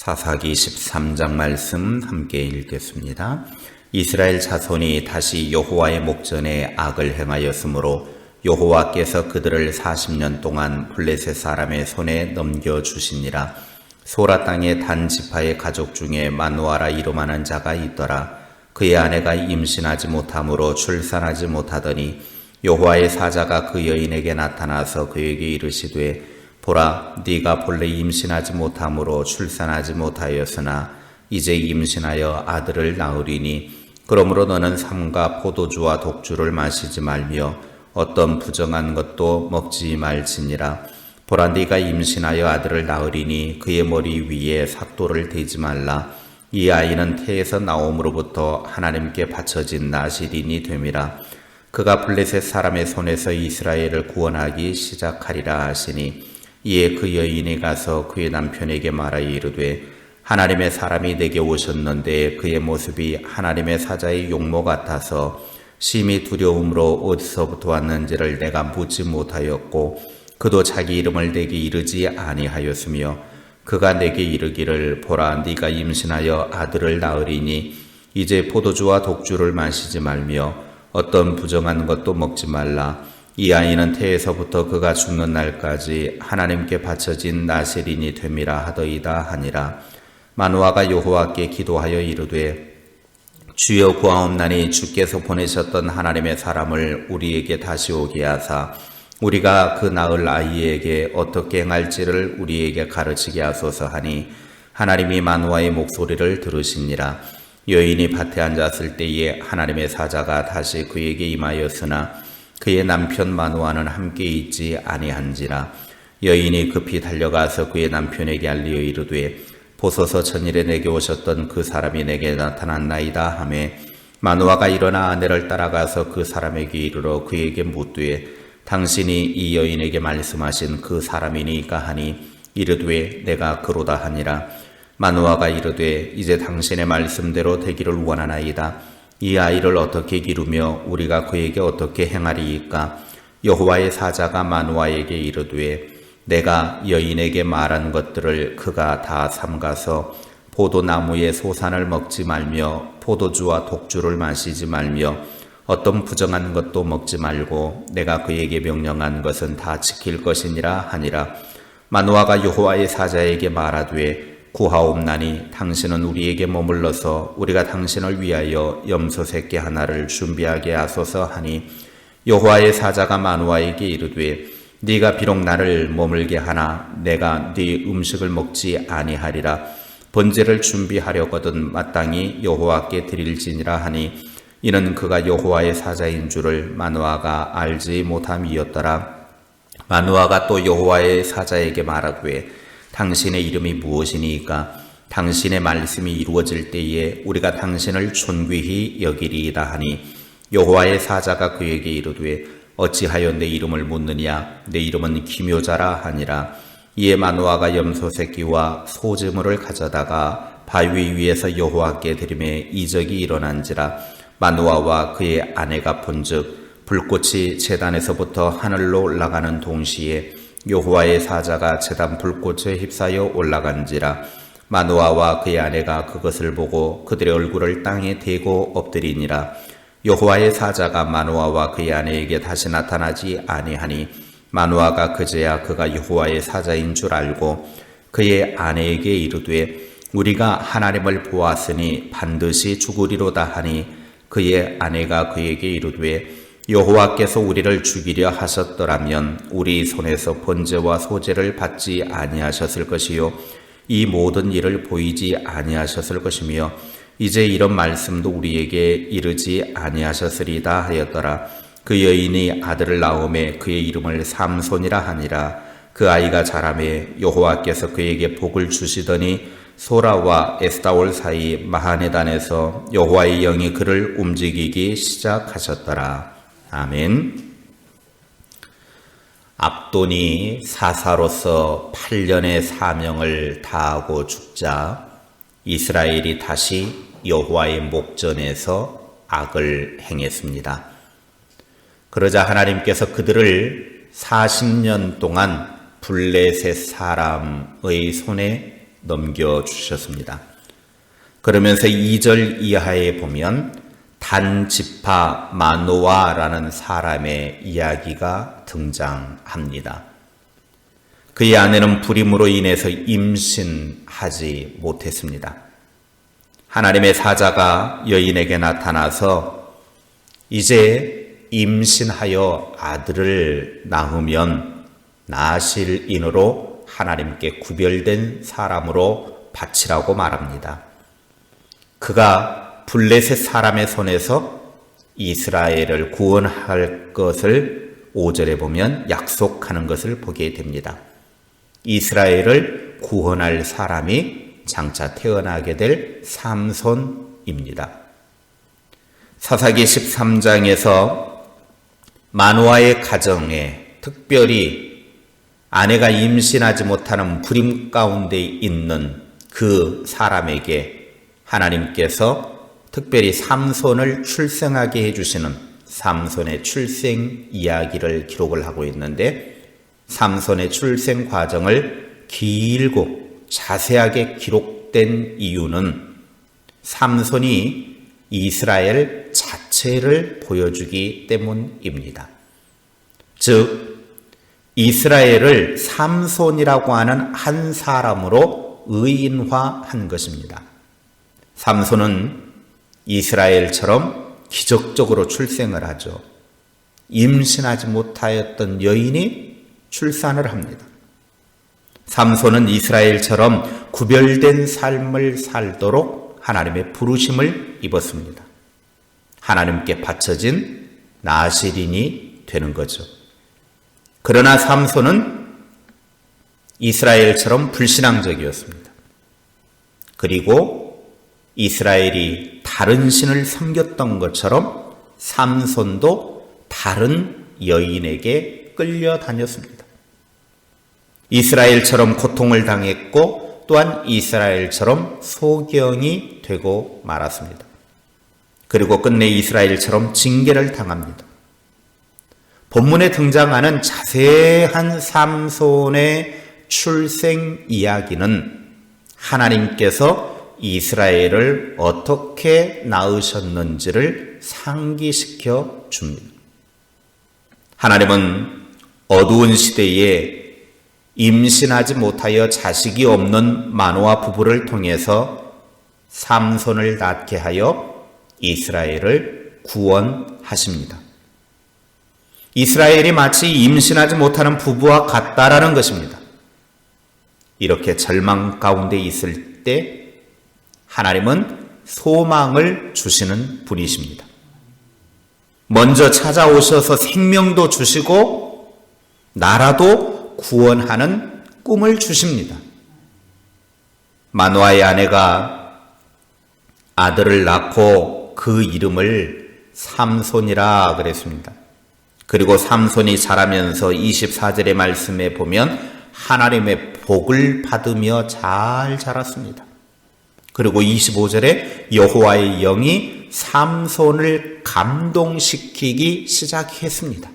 사사기 13장 말씀 함께 읽겠습니다. 이스라엘 자손이 다시 여호와의 목전에 악을 행하였으므로 여호와께서 그들을 40년 동안 블레셋 사람의 손에 넘겨주시니라. 소라 땅의 단 지파의 가족 중에 마누아라 이름하는 자가 있더라. 그의 아내가 임신하지 못함으로 출산하지 못하더니 여호와의 사자가 그 여인에게 나타나서 그에게 이르시되 보라, 네가 본래 임신하지 못함으로 출산하지 못하였으나 이제 임신하여 아들을 낳으리니 그러므로 너는 삼가 포도주와 독주를 마시지 말며 어떤 부정한 것도 먹지 말지니라. 보라, 네가 임신하여 아들을 낳으리니 그의 머리 위에 삭도를 대지 말라. 이 아이는 태에서 나옴으로부터 하나님께 바쳐진 나실인이 됨이라. 그가 블레셋 사람의 손에서 이스라엘을 구원하기 시작하리라 하시니 이에 그 여인이 가서 그의 남편에게 말하여 이르되 하나님의 사람이 내게 오셨는데 그의 모습이 하나님의 사자의 용모 같아서 심히 두려움으로 어디서부터 왔는지를 내가 묻지 못하였고 그도 자기 이름을 내게 이르지 아니하였으며 그가 내게 이르기를 보라, 네가 임신하여 아들을 낳으리니 이제 포도주와 독주를 마시지 말며 어떤 부정한 것도 먹지 말라. 이 아이는 태에서부터 그가 죽는 날까지 하나님께 바쳐진 나실인이 됨이라 하더이다 하니라. 마누아가 여호와께 기도하여 이르되 주여 구하옵나니 주께서 보내셨던 하나님의 사람을 우리에게 다시 오게 하사 우리가 그 낳을 아이에게 어떻게 행할지를 우리에게 가르치게 하소서 하니 하나님이 마누아의 목소리를 들으시니라. 여인이 밭에 앉았을 때에 하나님의 사자가 다시 그에게 임하였으나 그의 남편 마누아는 함께 있지 아니한지라. 여인이 급히 달려가서 그의 남편에게 알리어 이르되 보소서, 전일에 내게 오셨던 그 사람이 내게 나타났나이다 하매 마누아가 일어나 아내를 따라가서 그 사람에게 이르러 그에게 묻되 당신이 이 여인에게 말씀하신 그 사람이니까 하니 이르되 내가 그로다 하니라. 마누아가 이르되 이제 당신의 말씀대로 되기를 원하나이다. 이 아이를 어떻게 기르며 우리가 그에게 어떻게 행하리이까? 여호와의 사자가 마누아에게 이르되 내가 여인에게 말한 것들을 그가 다 삼가서 포도나무의 소산을 먹지 말며 포도주와 독주를 마시지 말며 어떤 부정한 것도 먹지 말고 내가 그에게 명령한 것은 다 지킬 것이니라 하니라. 마누아가 여호와의 사자에게 말하되 구하옵나니 당신은 우리에게 머물러서 우리가 당신을 위하여 염소 새끼 하나를 준비하게 하소서 하니 여호와의 사자가 마누아에게 이르되 네가 비록 나를 머물게 하나 내가 네 음식을 먹지 아니하리라. 번제를 준비하려거든 마땅히 여호와께 드릴지니라 하니 이는 그가 여호와의 사자인 줄을 마누아가 알지 못함이었더라. 마누아가 또 여호와의 사자에게 말하되 당신의 이름이 무엇이니까? 당신의 말씀이 이루어질 때에 우리가 당신을 존귀히 여기리이다 하니 여호와의 사자가 그에게 이르되 어찌하여 내 이름을 묻느냐? 내 이름은 기묘자라 하니라. 이에 마누아가 염소 새끼와 소제물을 가져다가 바위 위에서 여호와께 드리매 이적이 일어난지라. 마누아와 그의 아내가 본즉 불꽃이 제단에서부터 하늘로 올라가는 동시에 여호와의 사자가 제단 불꽃에 휩싸여 올라간지라. 마누아와 그의 아내가 그것을 보고 그들의 얼굴을 땅에 대고 엎드리니라. 여호와의 사자가 마누아와 그의 아내에게 다시 나타나지 아니하니 마누아가 그제야 그가 여호와의 사자인 줄 알고 그의 아내에게 이르되 우리가 하나님을 보았으니 반드시 죽으리로다 하니 그의 아내가 그에게 이르되 여호와께서 우리를 죽이려 하셨더라면 우리 손에서 번제와 소제를 받지 아니하셨을 것이요 이 모든 일을 보이지 아니하셨을 것이며 이제 이런 말씀도 우리에게 이르지 아니하셨으리다 하였더라. 그 여인이 아들을 낳음에 그의 이름을 삼손이라 하니라. 그 아이가 자라매 여호와께서 그에게 복을 주시더니 소라와 에스다올 사이 마하네단에서 여호와의 영이 그를 움직이기 시작하셨더라. 아멘. 압돈이 사사로서 8년의 사명을 다하고 죽자 이스라엘이 다시 여호와의 목전에서 악을 행했습니다. 그러자 하나님께서 그들을 40년 동안 블레셋 사람의 손에 넘겨주셨습니다. 그러면서 2절 이하에 보면 단지파 마노아라는 사람의 이야기가 등장합니다. 그의 아내는 불임으로 인해서 임신하지 못했습니다. 하나님의 사자가 여인에게 나타나서 이제 임신하여 아들을 낳으면 나실 인으로 하나님께 구별된 사람으로 바치라고 말합니다. 그가 블레셋 사람의 손에서 이스라엘을 구원할 것을 5절에 보면 약속하는 것을 보게 됩니다. 이스라엘을 구원할 사람이 장차 태어나게 될 삼손입니다. 사사기 13장에서 마노아의 가정에 특별히 아내가 임신하지 못하는 불임 가운데 있는 그 사람에게 하나님께서 특별히 삼손을 출생하게 해주시는 삼손의 출생 이야기를 기록을 하고 있는데, 삼손의 출생 과정을 길고 자세하게 기록된 이유는 삼손이 이스라엘 자체를 보여주기 때문입니다. 즉 이스라엘을 삼손이라고 하는 한 사람으로 의인화한 것입니다. 삼손은 이스라엘처럼 기적적으로 출생을 하죠. 임신하지 못하였던 여인이 출산을 합니다. 삼손은 이스라엘처럼 구별된 삶을 살도록 하나님의 부르심을 입었습니다. 하나님께 바쳐진 나실인이 되는 거죠. 그러나 삼손은 이스라엘처럼 불신앙적이었습니다. 그리고 이스라엘이 다른 신을 섬겼던 것처럼 삼손도 다른 여인에게 끌려다녔습니다. 이스라엘처럼 고통을 당했고 또한 이스라엘처럼 소경이 되고 말았습니다. 그리고 끝내 이스라엘처럼 징계를 당합니다. 본문에 등장하는 자세한 삼손의 출생 이야기는 하나님께서 이스라엘을 어떻게 낳으셨는지를 상기시켜 줍니다. 하나님은 어두운 시대에 임신하지 못하여 자식이 없는 마노아 부부를 통해서 삼손을 낳게 하여 이스라엘을 구원하십니다. 이스라엘이 마치 임신하지 못하는 부부와 같다라는 것입니다. 이렇게 절망 가운데 있을 때 하나님은 소망을 주시는 분이십니다. 먼저 찾아오셔서 생명도 주시고 나라도 구원하는 꿈을 주십니다. 마노아의 아내가 아들을 낳고 그 이름을 삼손이라 그랬습니다. 그리고 삼손이 자라면서 24절의 말씀에 보면 하나님의 복을 받으며 잘 자랐습니다. 그리고 25절에 여호와의 영이 삼손을 감동시키기 시작했습니다.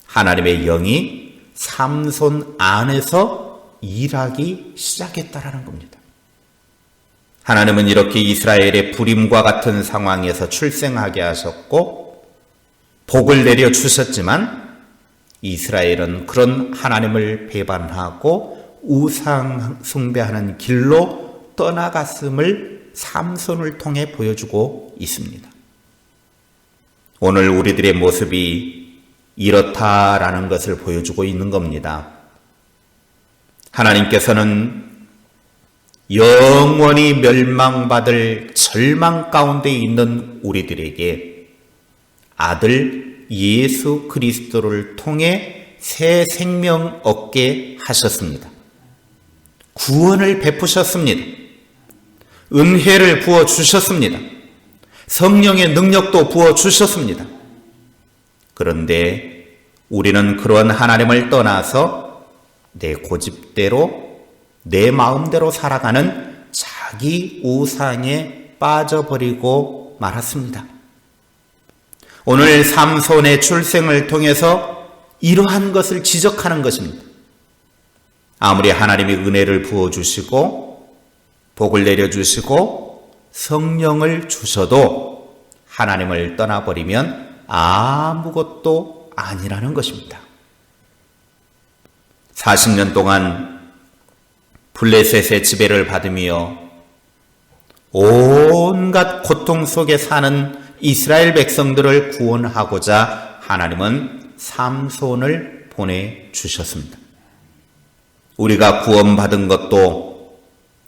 하나님의 영이 삼손 안에서 일하기 시작했다라는 겁니다. 하나님은 이렇게 이스라엘의 불임과 같은 상황에서 출생하게 하셨고 복을 내려 주셨지만 이스라엘은 그런 하나님을 배반하고 우상 숭배하는 길로 떠나갔음을 삼손을 통해 보여주고 있습니다. 오늘 우리들의 모습이 이렇다라는 것을 보여주고 있는 겁니다. 하나님께서는 영원히 멸망받을 절망 가운데 있는 우리들에게 아들 예수 그리스도를 통해 새 생명 얻게 하셨습니다. 구원을 베푸셨습니다. 은혜를 부어주셨습니다. 성령의 능력도 부어주셨습니다. 그런데 우리는 그런 하나님을 떠나서 내 고집대로 내 마음대로 살아가는 자기 우상에 빠져버리고 말았습니다. 오늘 삼손의 출생을 통해서 이러한 것을 지적하는 것입니다. 아무리 하나님이 은혜를 부어주시고 복을 내려주시고 성령을 주셔도 하나님을 떠나버리면 아무것도 아니라는 것입니다. 40년 동안 블레셋의 지배를 받으며 온갖 고통 속에 사는 이스라엘 백성들을 구원하고자 하나님은 삼손을 보내주셨습니다. 우리가 구원받은 것도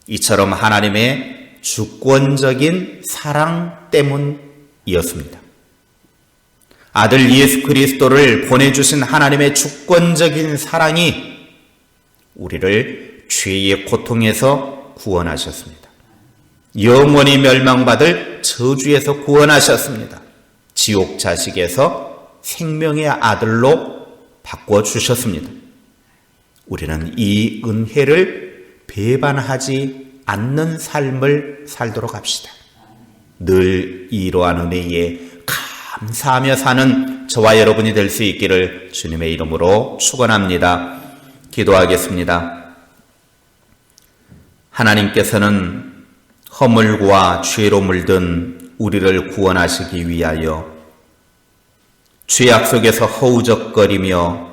이처럼 하나님의 주권적인 사랑 때문이었습니다. 아들 예수 그리스도를 보내주신 하나님의 주권적인 사랑이 우리를 죄의 고통에서 구원하셨습니다. 영원히 멸망받을 저주에서 구원하셨습니다. 지옥 자식에서 생명의 아들로 바꿔주셨습니다. 우리는 이 은혜를 배반하지 않는 삶을 살도록 합시다. 늘 이러한 은혜에 감사하며 사는 저와 여러분이 될 수 있기를 주님의 이름으로 축원합니다. 기도하겠습니다. 하나님께서는 허물과 죄로 물든 우리를 구원하시기 위하여 죄악 속에서 허우적거리며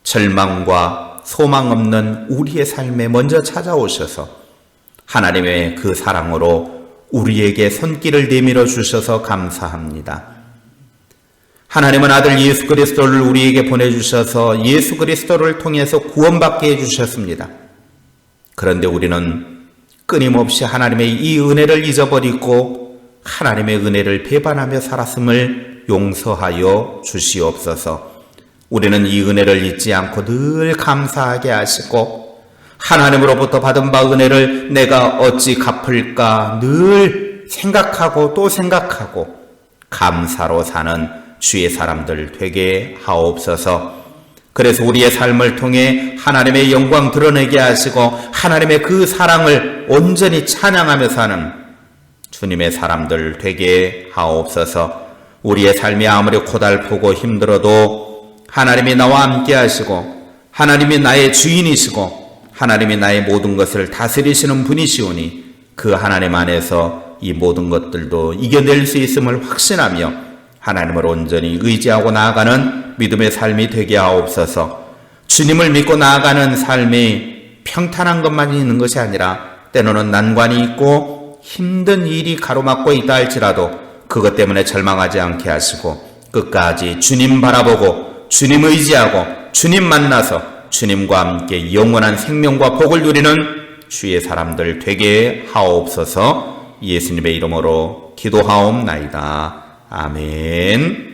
절망과 소망 없는 우리의 삶에 먼저 찾아오셔서 하나님의 그 사랑으로 우리에게 손길을 내밀어 주셔서 감사합니다. 하나님은 아들 예수 그리스도를 우리에게 보내주셔서 예수 그리스도를 통해서 구원받게 해주셨습니다. 그런데 우리는 끊임없이 하나님의 이 은혜를 잊어버리고 하나님의 은혜를 배반하며 살았음을 용서하여 주시옵소서. 우리는 이 은혜를 잊지 않고 늘 감사하게 하시고 하나님으로부터 받은 바 은혜를 내가 어찌 갚을까 늘 생각하고 또 생각하고 감사로 사는 주의 사람들 되게 하옵소서. 그래서 우리의 삶을 통해 하나님의 영광 드러내게 하시고 하나님의 그 사랑을 온전히 찬양하며 사는 주님의 사람들 되게 하옵소서. 우리의 삶이 아무리 고달프고 힘들어도 하나님이 나와 함께 하시고 하나님이 나의 주인이시고 하나님이 나의 모든 것을 다스리시는 분이시오니 그 하나님 안에서 이 모든 것들도 이겨낼 수 있음을 확신하며 하나님을 온전히 의지하고 나아가는 믿음의 삶이 되게 하옵소서. 주님을 믿고 나아가는 삶이 평탄한 것만 있는 것이 아니라 때로는 난관이 있고 힘든 일이 가로막고 있다 할지라도 그것 때문에 절망하지 않게 하시고 끝까지 주님 바라보고 주님 의지하고 주님 만나서 주님과 함께 영원한 생명과 복을 누리는 주의 사람들 되게 하옵소서. 예수님의 이름으로 기도하옵나이다. 아멘.